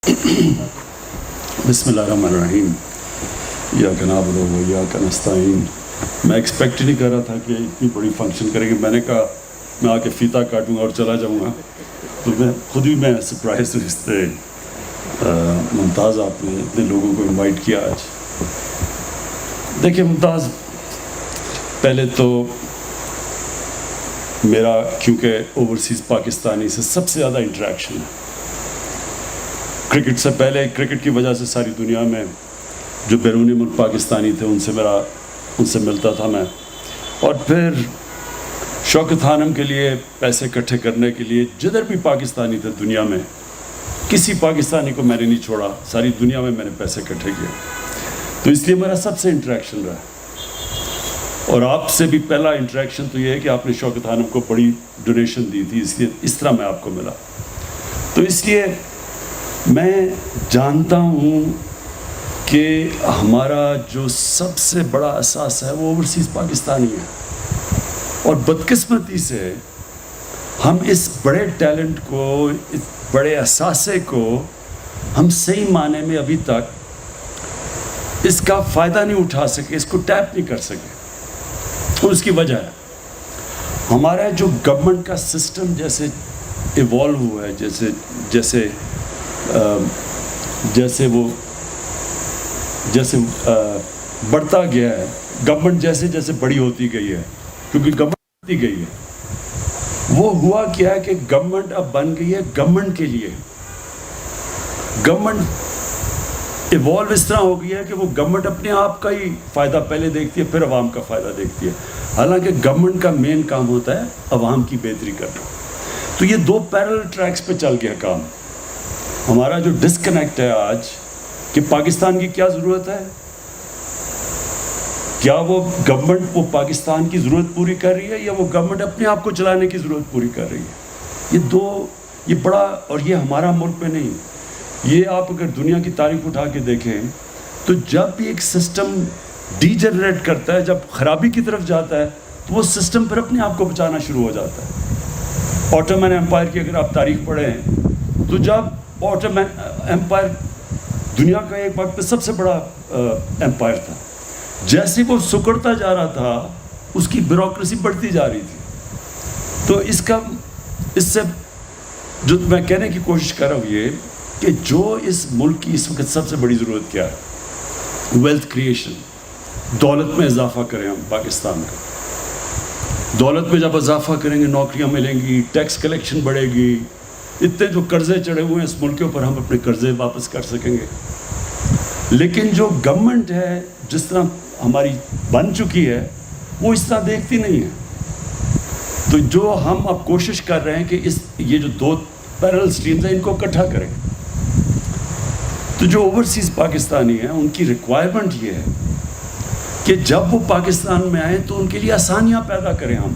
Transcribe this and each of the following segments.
بسم اللہ الرحمن الرحیم ایاک نعبد و ایاک نستعین. میں ایکسپیکٹ ہی نہیں کر رہا تھا کہ اتنی بڑی فنکشن کریں گے. میں نے کہا میں آ کے فیتہ کاٹوں گا اور چلا جاؤں گا. تو خود بھی میں سرپرائز ہوں اس سے. ممتاز آپ نے اتنے لوگوں کو انوائٹ کیا آج. دیکھیں ممتاز، پہلے تو میرا کیونکہ اوورسیز پاکستانی سے سب سے زیادہ انٹریکشن ہے. کرکٹ سے پہلے کرکٹ کی وجہ سے ساری دنیا میں جو بیرونی ملک پاکستانی تھے ان سے ملتا تھا میں. اور پھر شوکت خانم کے لیے پیسے اکٹھے کرنے کے لیے جدھر بھی پاکستانی تھے دنیا میں، کسی پاکستانی کو میں نے نہیں چھوڑا. ساری دنیا میں نے پیسے اکٹھے کیے. تو اس لیے میرا سب سے انٹریکشن رہا. اور آپ سے بھی پہلا انٹریکشن تو یہ ہے کہ آپ نے شوکت خانم کو بڑی ڈونیشن دی تھی، اس لیے اس طرح میں آپ کو ملا. تو اس لیے میں جانتا ہوں کہ ہمارا جو سب سے بڑا اساس ہے وہ اوورسیز پاکستانی ہے. اور بدقسمتی سے ہم اس بڑے ٹیلنٹ کو، اس بڑے اثاثے کو ہم صحیح معنی میں ابھی تک اس کا فائدہ نہیں اٹھا سکے، اس کو ٹیپ نہیں کر سکے. اور اس کی وجہ ہے ہمارا جو گورنمنٹ کا سسٹم جیسے ایوالو ہوا ہے، جیسے بڑھتا گیا ہے. گورنمنٹ جیسے بڑی ہوتی گئی ہے، کیونکہ گورنمنٹ بڑھتی گئی ہے. وہ ہوا کیا ہے کہ گورنمنٹ اب بن گئی ہے گورنمنٹ کے لیے. گورنمنٹ ایوالو اس طرح ہو گئی ہے کہ وہ گورنمنٹ اپنے آپ کا ہی فائدہ پہلے دیکھتی ہے، پھر عوام کا فائدہ دیکھتی ہے. حالانکہ گورنمنٹ کا مین کام ہوتا ہے عوام کی بہتری کرنا. تو یہ دو پیرل ٹریکس پہ چل گیا کام. ہمارا جو ڈسکنیکٹ ہے آج کہ پاکستان کی کیا ضرورت ہے، کیا وہ گورنمنٹ وہ پاکستان کی ضرورت پوری کر رہی ہے یا وہ گورنمنٹ اپنے آپ کو چلانے کی ضرورت پوری کر رہی ہے. یہ بڑا، اور یہ ہمارا ملک میں نہیں، یہ آپ اگر دنیا کی تاریخ اٹھا کے دیکھیں تو جب بھی ایک سسٹم ڈی جنریٹ کرتا ہے، جب خرابی کی طرف جاتا ہے تو وہ سسٹم پھر اپنے آپ کو بچانا شروع ہو جاتا ہے. آٹومن ایمپائر کی اگر آپ تاریخ پڑھیں تو جب آٹومن ایمپائر دنیا کا ایک وقت پہ سب سے بڑا ایمپائر تھا، جیسے وہ سکڑتا جا رہا تھا اس کی بیوروکریسی بڑھتی جا رہی تھی. تو اس سے جو میں کہنے کی کوشش کر رہا ہوں یہ کہ جو اس ملک کی اس وقت سب سے بڑی ضرورت کیا ہے، ویلتھ کریشن، دولت میں اضافہ کریں. ہم پاکستان کا دولت میں جب اضافہ کریں گے نوکریاں ملیں گی، ٹیکس کلیکشن بڑھے گی، اتنے جو قرضے چڑھے ہوئے ہیں اس ملک کے اوپر ہم اپنے قرضے واپس کر سکیں گے. لیکن جو گورنمنٹ ہے جس طرح ہماری بن چکی ہے وہ اس طرح دیکھتی نہیں ہے. تو جو ہم اب کوشش کر رہے ہیں کہ یہ جو دو پیرل سٹریمز ہیں ان کو اکٹھا کریں. تو جو اوورسیز پاکستانی ہیں ان کی ریکوائرمنٹ یہ ہے کہ جب وہ پاکستان میں آئیں تو ان کے لیے آسانیاں پیدا کریں. ہم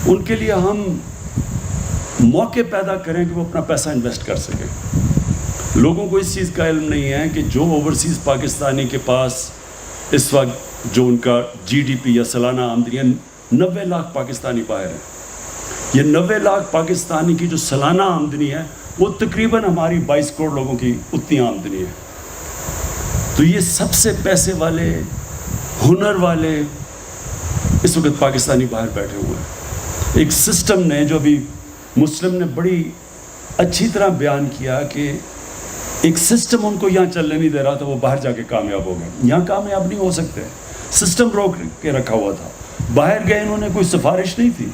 ان کے لیے ہم موقع پیدا کریں کہ وہ اپنا پیسہ انویسٹ کر سکیں. لوگوں کو اس چیز کا علم نہیں ہے کہ جو اوورسیز پاکستانی کے پاس اس وقت جو ان کا جی ڈی پی یا سالانہ آمدنی ہے، 90 لاکھ پاکستانی باہر ہیں. یہ 90 لاکھ پاکستانی کی جو سالانہ آمدنی ہے وہ تقریباً ہماری 22 کروڑ لوگوں کی اتنی آمدنی ہے. تو یہ سب سے پیسے والے، ہنر والے اس وقت پاکستانی باہر بیٹھے ہوئے ہیں. ایک سسٹم نے جو ابھی مسلم نے بڑی اچھی طرح بیان کیا کہ ایک سسٹم ان کو یہاں چلنے نہیں دے رہا تھا، وہ باہر جا کے کامیاب ہو گئے. یہاں کامیاب نہیں ہو سکتے، سسٹم روک کے رکھا ہوا تھا. باہر گئے، انہوں نے کوئی سفارش نہیں تھی،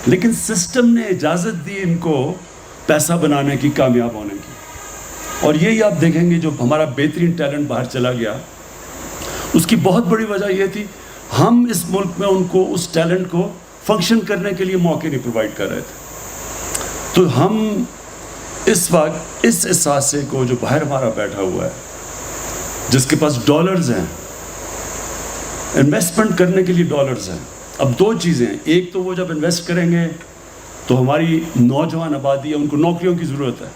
لیکن سسٹم نے اجازت دی ان کو پیسہ بنانے کی، کامیاب ہونے کی. اور یہی آپ دیکھیں گے جو ہمارا بہترین ٹیلنٹ باہر چلا گیا، اس کی بہت بڑی وجہ یہ تھی ہم اس ملک میں ان کو، اس ٹیلنٹ کو فنکشن کرنے کے لیے موقع نہیں پرووائڈ کر رہے تھے. تو ہم اس وقت اس احساسے کو جو باہر ہمارا بیٹھا ہوا ہے، جس کے پاس ڈالرز ہیں، انویسٹمنٹ کرنے کے لیے ڈالرز ہیں. اب دو چیزیں ہیں، ایک تو وہ جب انویسٹ کریں گے تو ہماری نوجوان آبادی ہے، ان کو نوکریوں کی ضرورت ہے.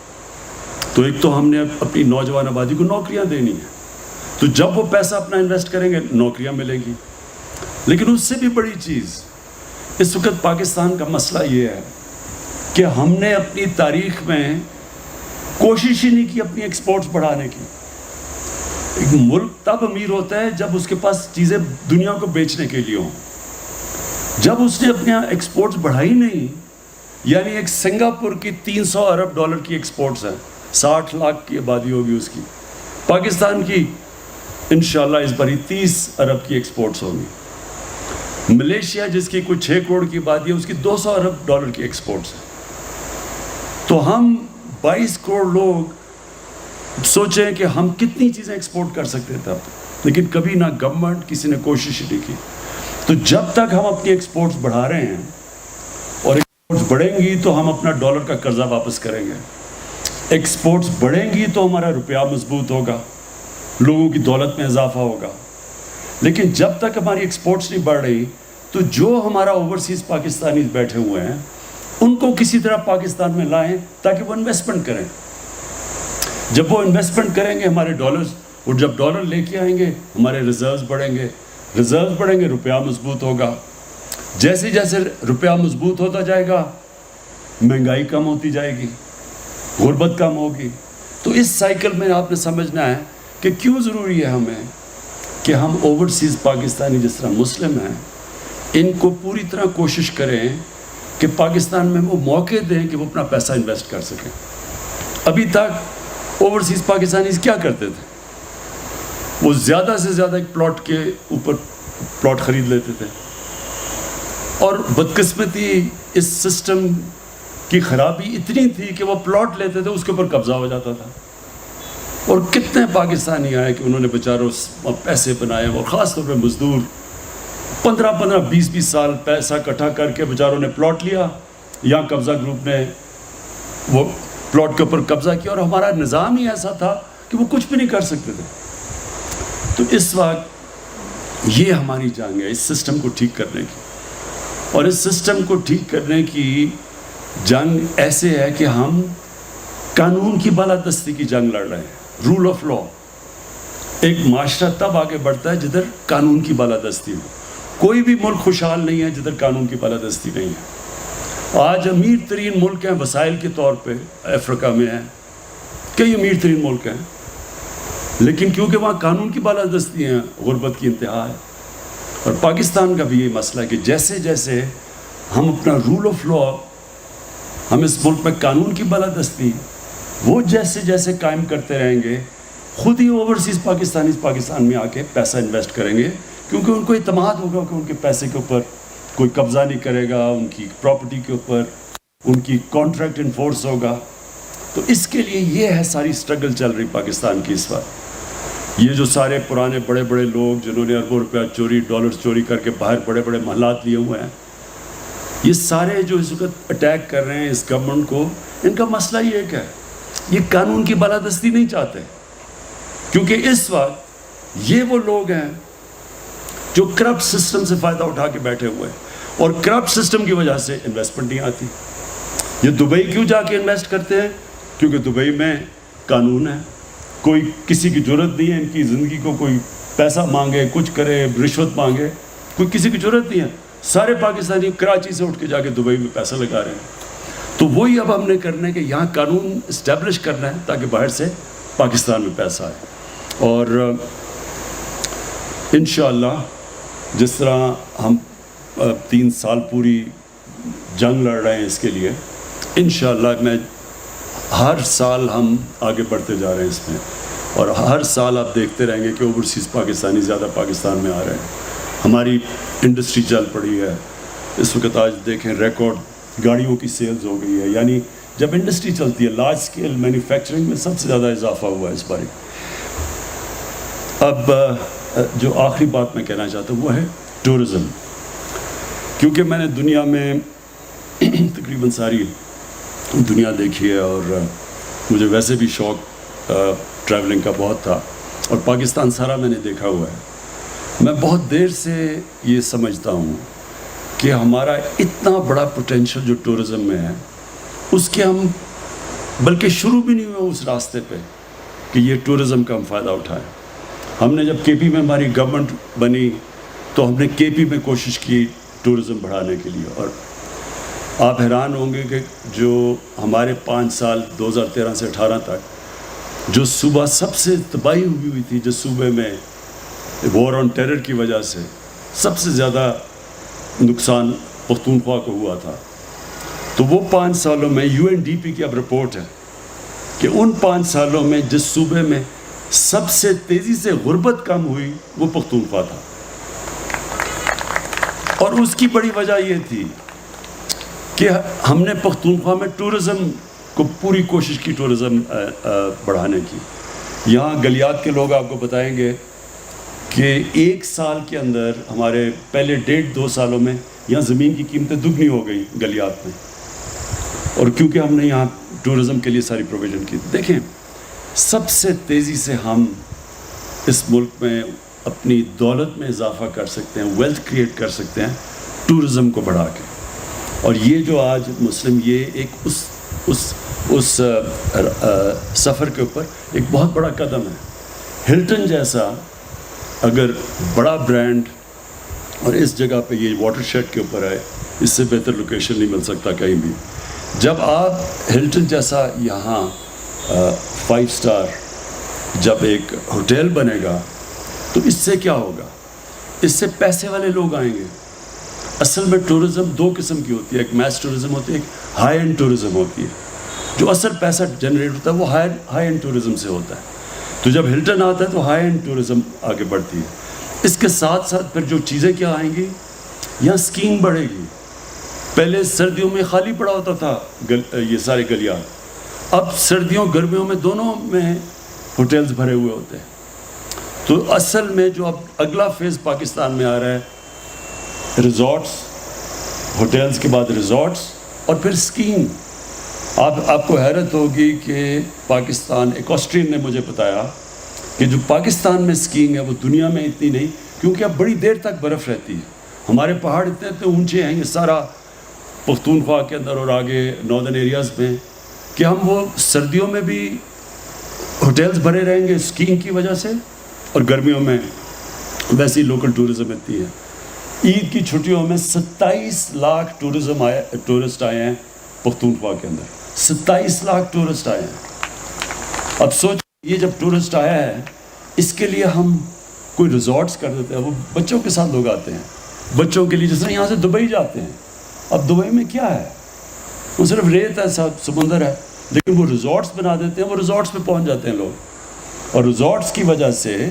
تو ایک تو ہم نے اپنی نوجوان آبادی کو نوکریاں دینی ہیں. تو جب وہ پیسہ اپنا انویسٹ کریں گے نوکریاں ملیں گی. لیکن اس سے بھی بڑی چیز اس وقت پاکستان کا مسئلہ یہ ہے کہ ہم نے اپنی تاریخ میں کوشش ہی نہیں کی اپنی ایکسپورٹس بڑھانے کی. ایک ملک تب امیر ہوتا ہے جب اس کے پاس چیزیں دنیا کو بیچنے کے لیے ہوں. جب اس نے اپنے ایکسپورٹس بڑھائی نہیں, یعنی ایک سنگاپور کی $300 ارب کی ایکسپورٹس ہیں, 60 لاکھ کی آبادی ہوگی اس کی. پاکستان کی انشاءاللہ اس باری 30 ارب کی ایکسپورٹس ہوگی. ملیشیا جس کی کوئی 6 کروڑ کی آبادی ہے, اس کی $200 ارب کی ایکسپورٹس ہیں. تو ہم 22 کروڑ لوگ سوچیں کہ ہم کتنی چیزیں ایکسپورٹ کر سکتے تھے اب, لیکن کبھی نہ گورنمنٹ کسی نے کوشش نہیں کی. تو جب تک ہم اپنی ایکسپورٹس بڑھا رہے ہیں اور ایکسپورٹس بڑھیں گی تو ہم اپنا ڈالر کا قرضہ واپس کریں گے. ایکسپورٹس بڑھیں گی تو ہمارا روپیہ مضبوط ہوگا, لوگوں کی دولت میں اضافہ ہوگا. لیکن جب تک ہماری ایکسپورٹس نہیں بڑھ رہی تو جو ہمارا اوورسیز پاکستانی بیٹھے ہوئے ہیں ان کو کسی طرح پاکستان میں لائیں تاکہ وہ انویسٹمنٹ کریں. جب وہ انویسٹمنٹ کریں گے ہمارے ڈالرز, اور جب ڈالر لے کے آئیں گے ہمارے ریزروز بڑھیں گے, ریزروز بڑھیں گے, روپیہ مضبوط ہوگا. جیسے جیسے روپیہ مضبوط ہوتا جائے گا مہنگائی کم ہوتی جائے گی, غربت کم ہوگی. تو اس سائیکل میں آپ نے سمجھنا ہے کہ کیوں ضروری ہے ہمیں کہ ہم اوورسیز پاکستانی جس طرح مسلم ہیں ان کو پوری طرح کوشش کریں کہ پاکستان میں وہ موقع دیں کہ وہ اپنا پیسہ انویسٹ کر سکیں. ابھی تک اوورسیز پاکستانی کیا کرتے تھے؟ وہ زیادہ سے زیادہ ایک پلاٹ کے اوپر پلاٹ خرید لیتے تھے, اور بدقسمتی اس سسٹم کی خرابی اتنی تھی کہ وہ پلاٹ لیتے تھے اس کے اوپر قبضہ ہو جاتا تھا. اور کتنے پاکستانی آئے کہ انہوں نے بیچاروں پیسے بنائے, اور خاص طور پہ مزدور 15-20 سال پیسہ اکٹھا کر کے بیچاروں نے پلاٹ لیا, یہاں قبضہ گروپ نے وہ پلاٹ کے اوپر قبضہ کیا, اور ہمارا نظام ہی ایسا تھا کہ وہ کچھ بھی نہیں کر سکتے تھے. تو اس وقت یہ ہماری جنگ ہے اس سسٹم کو ٹھیک کرنے کی, اور اس سسٹم کو ٹھیک کرنے کی جنگ ایسے ہے کہ ہم قانون کی بالادستی کی جنگ لڑ رہے ہیں, رول آف لا. ایک معاشرہ تب آگے بڑھتا ہے جدھر قانون کی بالادستی ہو. کوئی بھی ملک خوشحال نہیں ہے جدھر قانون کی بالادستی نہیں ہے. آج امیر ترین ملک ہیں وسائل کے طور پہ افریقہ میں ہیں, کئی امیر ترین ملک ہیں, لیکن کیونکہ وہاں قانون کی بالادستی ہیں غربت کی انتہا ہے. اور پاکستان کا بھی یہ مسئلہ ہے کہ جیسے جیسے ہم اپنا رول آف لا, ہم اس ملک میں قانون کی بالادستی وہ جیسے جیسے قائم کرتے رہیں گے, خود ہی اوورسیز پاکستانی پاکستان میں آ کے پیسہ انویسٹ کریں گے, کیونکہ ان کو اعتماد ہوگا کہ ان کے پیسے کے اوپر کوئی قبضہ نہیں کرے گا, ان کی پراپرٹی کے اوپر ان کی کانٹریکٹ انفورس ہوگا. تو اس کے لیے یہ ہے ساری سٹرگل چل رہی پاکستان کی اس وقت. یہ جو سارے پرانے بڑے بڑے لوگ جنہوں نے اربوں روپیہ چوری ڈالر چوری کر کے باہر بڑے بڑے محلات لیے ہوئے ہیں, یہ سارے جو اس وقت اٹیک کر رہے ہیں اس گورنمنٹ کو, ان کا مسئلہ یہ ایک ہے, یہ قانون کی بالادستی نہیں چاہتے. کیونکہ اس وقت یہ وہ لوگ ہیں جو کرپٹ سسٹم سے فائدہ اٹھا کے بیٹھے ہوئے ہیں, اور کرپٹ سسٹم کی وجہ سے انویسٹمنٹ نہیں آتی. یہ دبئی کیوں جا کے انویسٹ کرتے ہیں؟ کیونکہ دبئی میں قانون ہے, کوئی کسی کی ضرورت نہیں ہے ان کی زندگی کو کوئی پیسہ مانگے, کچھ کرے, رشوت مانگے, کوئی کسی کی ضرورت نہیں ہے. سارے پاکستانی کراچی سے اٹھ کے جا کے دبئی میں پیسہ لگا رہے ہیں. تو وہی اب ہم نے کرنا ہے کہ یہاں قانون اسٹیبلش کرنا ہے تاکہ باہر سے پاکستان میں پیسہ آئے. اور انشاءاللہ جس طرح ہم 3 سال پوری جنگ لڑ رہے ہیں اس کے لیے, انشاءاللہ میں ہر سال ہم آگے بڑھتے جا رہے ہیں اس میں, اور ہر سال آپ دیکھتے رہیں گے کہ اوورسیز پاکستانی زیادہ پاکستان میں آ رہے ہیں. ہماری انڈسٹری چل پڑی ہے اس وقت. آج دیکھیں ریکارڈ گاڑیوں کی سیلز ہو گئی ہے. یعنی جب انڈسٹری چلتی ہے لارج اسکیل مینوفیکچرنگ میں سب سے زیادہ اضافہ ہوا ہے اس بار. اب جو آخری بات میں کہنا چاہتا ہوں وہ ہے ٹورزم. کیونکہ میں نے دنیا میں تقریباً ساری دنیا دیکھی ہے, اور مجھے ویسے بھی شوق ٹریولنگ کا بہت تھا, اور پاکستان سارا میں نے دیکھا ہوا ہے. میں بہت دیر سے یہ سمجھتا ہوں کہ ہمارا اتنا بڑا پوٹینشیل جو ٹورزم میں ہے اس کے ہم بلکہ شروع بھی نہیں ہوئے اس راستے پہ کہ یہ ٹورزم کا ہم فائدہ اٹھائیں. ہم نے جب کے پی میں ہماری گورنمنٹ بنی تو ہم نے کے پی میں کوشش کی ٹورزم بڑھانے کے لیے, اور آپ حیران ہوں گے کہ جو ہمارے 5 سال 2013 سے 18 تک جو صوبہ سب سے تباہی ہوئی تھی، جس صوبے میں وار آن ٹیرر کی وجہ سے سب سے زیادہ نقصان پختونخوا کو ہوا تھا، تو وہ 5 سالوں میں UNDP کی اب رپورٹ ہے کہ ان 5 سالوں میں جس صوبے میں سب سے تیزی سے غربت کم ہوئی وہ پختونخوا تھا. اور اس کی بڑی وجہ یہ تھی کہ ہم نے پختونخوا میں ٹورزم کو پوری کوشش کی، ٹورزم بڑھانے کی. یہاں گلیات کے لوگ آپ کو بتائیں گے کہ 1 سال کے اندر ہمارے پہلے 1.5-2 سالوں میں یہاں زمین کی قیمتیں دگنی ہو گئی گلیات میں، اور کیونکہ ہم نے یہاں ٹورزم کے لیے ساری پروویژن کی. دیکھیں، سب سے تیزی سے ہم اس ملک میں اپنی دولت میں اضافہ کر سکتے ہیں، ویلتھ کریٹ کر سکتے ہیں ٹورزم کو بڑھا کے. اور یہ جو آج مسلم، یہ ایک اس سفر کے اوپر ایک بہت بڑا قدم ہے. ہلٹن جیسا اگر بڑا برانڈ اور اس جگہ پہ یہ واٹر شیڈ کے اوپر ہے، اس سے بہتر لوکیشن نہیں مل سکتا کہیں بھی. جب آپ ہلٹن جیسا یہاں 5 سٹار جب ایک ہوٹل بنے گا تو اس سے کیا ہوگا؟ اس سے پیسے والے لوگ آئیں گے. اصل میں ٹورزم 2 قسم کی ہوتی ہے، ایک میس ٹورزم ہوتی ہے، ایک ہائی اینڈ ٹورزم ہوتی ہے. جو اصل پیسہ جنریٹ ہوتا ہے وہ ہائی اینڈ ٹورزم سے ہوتا ہے. تو جب ہلٹن آتا ہے تو ہائی اینڈ ٹورزم آگے بڑھتی ہے. اس کے ساتھ ساتھ پھر جو چیزیں کیا آئیں گی، یہاں اسکیئنگ بڑھے گی. پہلے سردیوں میں خالی پڑا ہوتا تھا یہ سارے گلیات، اب سردیوں گرمیوں میں دونوں میں ہوٹلز بھرے ہوئے ہوتے ہیں. تو اصل میں جو اب اگلا فیز پاکستان میں آ رہا ہے، ریزورٹس، ہوٹلز کے بعد ریزورٹس اور پھر اسکیئنگ. آپ کو حیرت ہوگی کہ پاکستان، ایک آسٹرین نے مجھے بتایا کہ جو پاکستان میں اسکیئنگ ہے وہ دنیا میں اتنی نہیں، کیونکہ اب بڑی دیر تک برف رہتی ہے. ہمارے پہاڑ اتنے اونچے ہیں، یہ سارا پختونخوا کے اندر اور آگے ناردرن ایریاز میں، کہ ہم وہ سردیوں میں بھی ہوٹلز بھرے رہیں گے اسکیئنگ کی وجہ سے، اور گرمیوں میں ویسی لوکل ٹورزم اتنی ہے. عید کی چھٹیوں میں 27 لاکھ ٹورسٹ آئے ہیں پختونخوا کے اندر. 27 لاکھ ٹورسٹ آئے ہیں. اب سوچ، یہ جب ٹورسٹ آیا ہے اس کے لیے ہم کوئی ریزورٹس کر دیتے ہیں. وہ بچوں کے ساتھ لوگ آتے ہیں، بچوں کے لیے، جس طرح یہاں سے دبئی جاتے ہیں. اب دبئی میں کیا ہے؟ وہ صرف ریت ہے، سمندر ہے، لیکن وہ ریزورٹس بنا دیتے ہیں، وہ ریزورٹس پہ پہنچ جاتے ہیں لوگ، اور ریزورٹس کی وجہ سے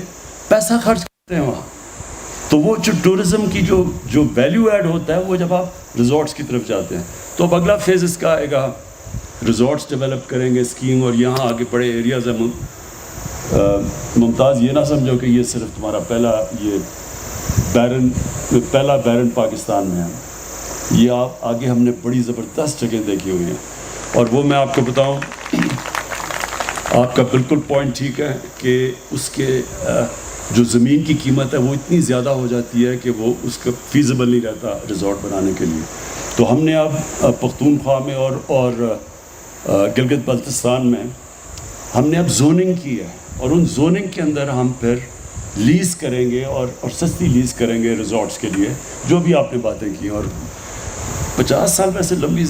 پیسہ خرچ کرتے ہیں وہاں. تو وہ جو ٹورزم کی جو ویلیو ایڈ ہوتا ہے وہ جب آپ ریزورٹس کی طرف جاتے ہیں. تو اب اگلا فیز اس کا آئے گا، ریزورٹس ڈیولپ کریں گے، اسکیئنگ، اور یہاں آگے بڑے ایریاز ہیں. ممتاز، یہ نہ سمجھو کہ یہ صرف تمہارا پہلا بیرن پاکستان میں ہے. یہ آپ آگے ہم نے بڑی زبردست جگہ دیکھی ہوئی ہیں، اور وہ میں آپ کو بتاؤں، آپ کا بالکل پوائنٹ ٹھیک ہے کہ اس کے جو زمین کی قیمت ہے وہ اتنی زیادہ ہو جاتی ہے کہ وہ اس کا فیزیبل نہیں رہتا ریزورٹ بنانے کے لیے. تو ہم نے اب پختونخوا میں اور گلگت بلتستان میں ہم نے اب زوننگ کی ہے، اور ان زوننگ کے اندر ہم پھر لیز کریں گے اور سستی لیز کریں گے ریزورٹس کے لیے، جو بھی آپ نے باتیں کی. اور 50 سال ویسے لمبی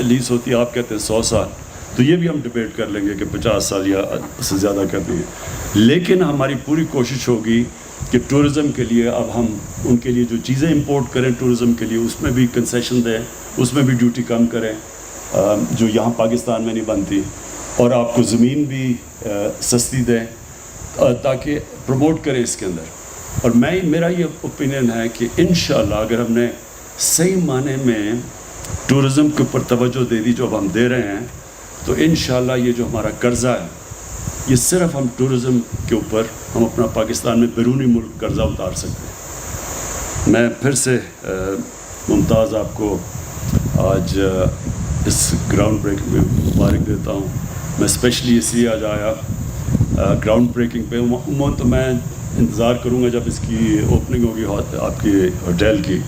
لیز ہوتی ہے، آپ کہتے ہیں 100 سال، تو یہ بھی ہم ڈیبیٹ کر لیں گے کہ 50 سال یا اس سے زیادہ کرنی ہے. لیکن ہماری پوری کوشش ہوگی کہ ٹورزم کے لیے اب ہم ان کے لیے جو چیزیں امپورٹ کریں ٹورزم کے لیے، اس میں بھی کنسیشن دیں، اس میں بھی ڈیوٹی کم کریں جو یہاں پاکستان میں نہیں بنتی، اور آپ کو زمین بھی سستی دیں تاکہ پروموٹ کریں اس کے اندر. اور میرا یہ اوپینین ہے کہ انشاءاللہ اگر ہم نے صحیح معنی میں ٹورزم کے اوپر توجہ دے دی جو اب ہم دے رہے ہیں، تو انشاءاللہ یہ جو ہمارا قرضہ ہے، یہ صرف ہم ٹورزم کے اوپر ہم اپنا پاکستان میں بیرونی ملک قرضہ اتار سکتے ہیں. میں پھر سے ممتاز آپ کو آج اس گراؤنڈ بریکنگ میں مبارک دیتا ہوں. میں اسپیشلی اس لیے آج آیا گراؤنڈ بریکنگ پہ. عموماً تو میں انتظار کروں گا جب اس کی اوپننگ ہوگی آپ کی ہوٹل کی،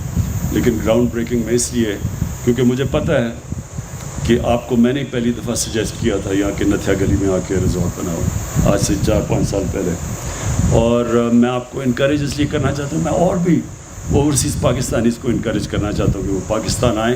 لیکن گراؤنڈ بریکنگ میں اس لیے کیونکہ مجھے پتہ ہے کہ آپ کو میں نے پہلی دفعہ سجیسٹ کیا تھا یہاں کے نتھیا گلی میں آ کے ریزورٹ بناؤ آج سے 4-5 سال پہلے. اور میں آپ کو انکریج اس لیے کرنا چاہتا ہوں، میں اور بھی اوورسیز پاکستانیز کو انکریج کرنا چاہتا ہوں کہ وہ پاکستان آئیں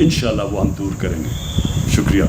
انشاءاللہ وہ ہم دور کریں گے. شکریہ.